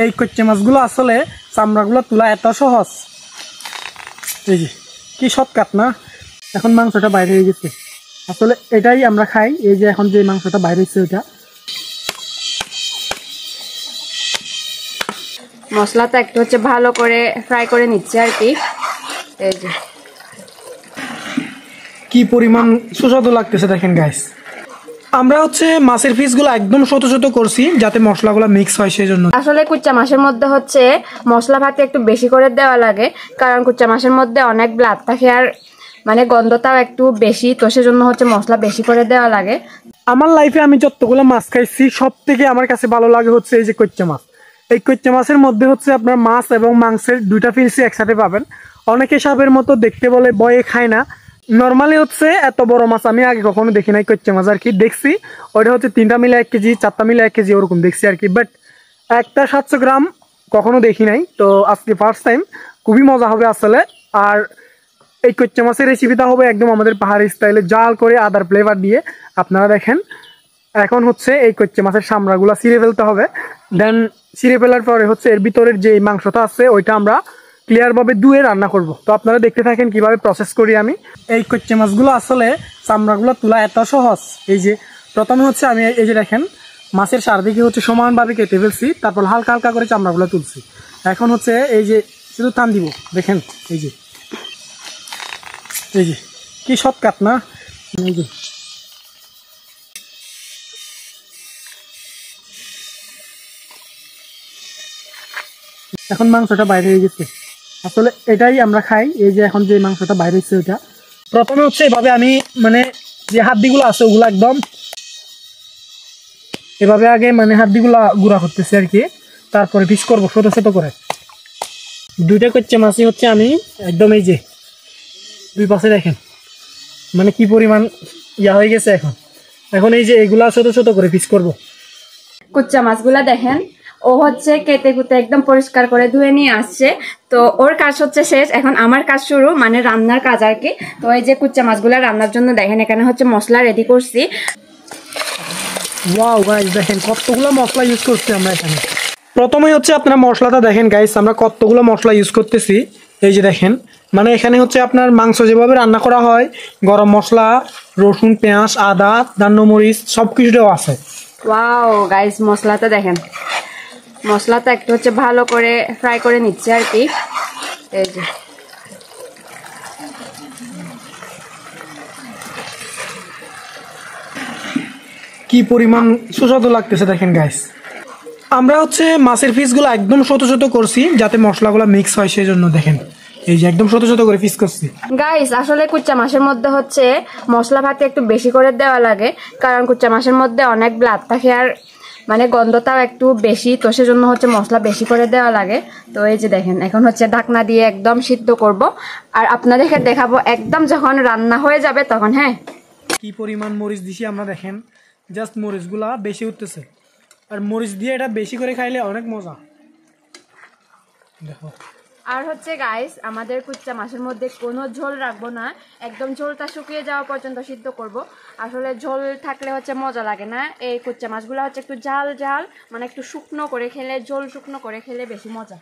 এই কচ্চা মাছগুলো আসলে চামড়াগুলো তোলা এত সহজ। এই যে কি শর্টকাট না। এখন মাংসটা বাইরে হয়ে গেছে, আসলে এটাই আমরা খাই। এই যে এখন যে মাংসটা বাইরে হচ্ছে ওইটা। মশলাটা একটু হচ্ছে ভালো করে ফ্রাই করে নিচ্ছে আর কি। এই যে কি পরিমাণ সুস্বাদু লাগতেছে দেখেন গাইস। আমরা হচ্ছে মাছের পিসগুলো একদম ছোট ছোট করছি যাতে মশলাগুলো মিক্স হয়, সেই জন্য। আসলে কুচ্চা মাছের মধ্যে হচ্ছে মশলা ভাতে একটু বেশি করে দেওয়া লাগে, কারণ কুচ্চা মাছের মধ্যে অনেক ব্লাড থাকে আর মানে গন্ধটাও একটু বেশি, তো সেজন্য হচ্ছে মশলা বেশি করে দেওয়া লাগে। আমার লাইফে আমি যতগুলো মাছ খাইছি সব থেকে আমার কাছে ভালো লাগে হচ্ছে এই যে কচ্চা মাছ। এই কচ্চা মাছের মধ্যে হচ্ছে আপনার মাছ এবং মাংসের দুইটা ফিলসই একসাথে পাবেন। অনেকে সাপের মতো দেখতে বলে ভয়ে খায় না। নর্মালি হচ্ছে এত বড় মাছ আমি আগে কখনো দেখি নাই কচ্চা মাছ আর কি। দেখছি ওইটা হচ্ছে 3টা মিলে 1 কেজি, 4টা মিলে 1 কেজি ওরকম দেখছি আর কি, বাট একটা 700 গ্রাম কখনো দেখি নাই। তো আজকে ফার্স্ট টাইম, খুবই মজা হবে আসলে। আর এই কচ্চা মাছের রেসিপিটা হবে একদম আমাদের পাহাড়ি স্টাইলে, জাল করে আদার ফ্লেভার দিয়ে। আপনারা দেখেন এখন হচ্ছে এই কচ্চা মাছের চামড়াগুলো ছিঁড়ে ফেলতে হবে। দেন ছিঁড়ে ফেলার পরে হচ্ছে এর ভিতরের যে মাংসটা আছে ওইটা আমরা ক্লিয়ারভাবে ধুয়ে রান্না করব। তো আপনারা দেখতে থাকেন কিভাবে প্রসেস করি আমি। এই কচ্চা মাছগুলো আসলে চামড়াগুলো তোলা এত সহজ। এই যে প্রথমে হচ্ছে আমি এই যে দেখেন মাছের চারদিকে হচ্ছে সমানভাবে কেটে ফেলছি, তারপর হালকা হালকা করে চামড়াগুলো তুলছি। এখন হচ্ছে এই যে শুধু টান দিব, দেখেন এই যে কি শর্টকাট না। এই যে এখন মাংসটা বাইরে হয়ে গেছে, আসলে এটাই আমরা খাই। এই যে এখন যে মাংসটা বাইরে হচ্ছে ওইটা। প্রথমে হচ্ছে এভাবে আমি মানে যে হাড্ডিগুলো আছে ওগুলো একদম এভাবে আগে মানে হাড্ডিগুলা গুঁড়া করতেছি আর কি, তারপরে পিস করবো ছোট ছোট করে। দুইটা কচ্চা মাছই হচ্ছে আমি একদম এই যে দুই পাশে দেখেন মানে কি পরিমাণ ইয়া হয়ে গেছে। এখন এই যে এগুলা ছোট ছোট করে পিস করব। কুচ্চা মাছগুলা দেখেন ও হচ্ছে কেটে কুটে একদম পরিষ্কার করে ধুয়ে নিয়ে আসছে। তো ওর কাজ হচ্ছে শেষ, এখন আমার কাজ শুরু, মানে রান্নার কাজ আর কি। তো এই যে কুচ্চা মাছগুলা রান্নার জন্য দেখেন এখানে হচ্ছে মশলা রেডি করছি। ওয়াও গাইস দেখেন কতগুলো মশলা ইউজ করছি আমরা এখানে। প্রথমে হচ্ছে আপনারা মশলাটা দেখেন গাইস, আমরা কতগুলো মশলা ইউজ করতেছি। এই যে দেখেন মানে এখানে হচ্ছে আপনার মাংস যেভাবে রান্না করা হয়, গরম মশলা, রসুন, পেঁয়াজ, আদা, দান্নমরিচ সব কিছুটাও আছে। ওয়াও গাইস মশলাটা দেখেন, মশলাটা একটু হচ্ছে ভালো করে ফ্রাই করে নিচ্ছে আর কি। এই যে কি পরিমাণ সুস্বাদু লাগতেছে দেখেন গাইস। আমরা হচ্ছে মাছের পিসগুলো একদম ছোট ছোট করছি যাতে মশলাগুলো মিক্স হয়, সেই জন্য দেখেন এই যে একদম ছোট ছোট করে পিস করছি। গাইস আসলে কুচ্চা মাছের মধ্যে হচ্ছে মশলা ভাতে একটু বেশি করে দেওয়া লাগে, কারণ কুচ্চা মাছের মধ্যে অনেক ব্লাড থাকে আর মানে গন্ধটাও একটু বেশি, তো সেজন্য হচ্ছে মশলা বেশি করে দেওয়া লাগে। তো এই যে দেখেন এখন হচ্ছে ঢাকনা দিয়ে একদম সিদ্ধ করব, আর আপনাদেরকে দেখাবো একদম যখন রান্না হয়ে যাবে তখন। হ্যাঁ কি পরিমাণ মরিচ দিছি আমরা দেখেন, জাস্ট মরিচগুলা বেশি উঠতেছে। আর মরিচ দিয়ে এটা বেশি করে খাইলে অনেক মজা। দেখো আর হচ্ছে গাইস আমাদের কুচ্চা মাছের মধ্যে কোনো ঝোল রাখবো না, একদম ঝোলটা শুকিয়ে যাওয়া পর্যন্ত সিদ্ধ করব। আসলে ঝোল থাকলে হচ্ছে মজা লাগে না। এই কুচ্চা মাছগুলো হচ্ছে একটু ঝাল ঝাল মানে একটু শুকনো করে খেলে, ঝোল শুকনো করে খেলে বেশি মজা।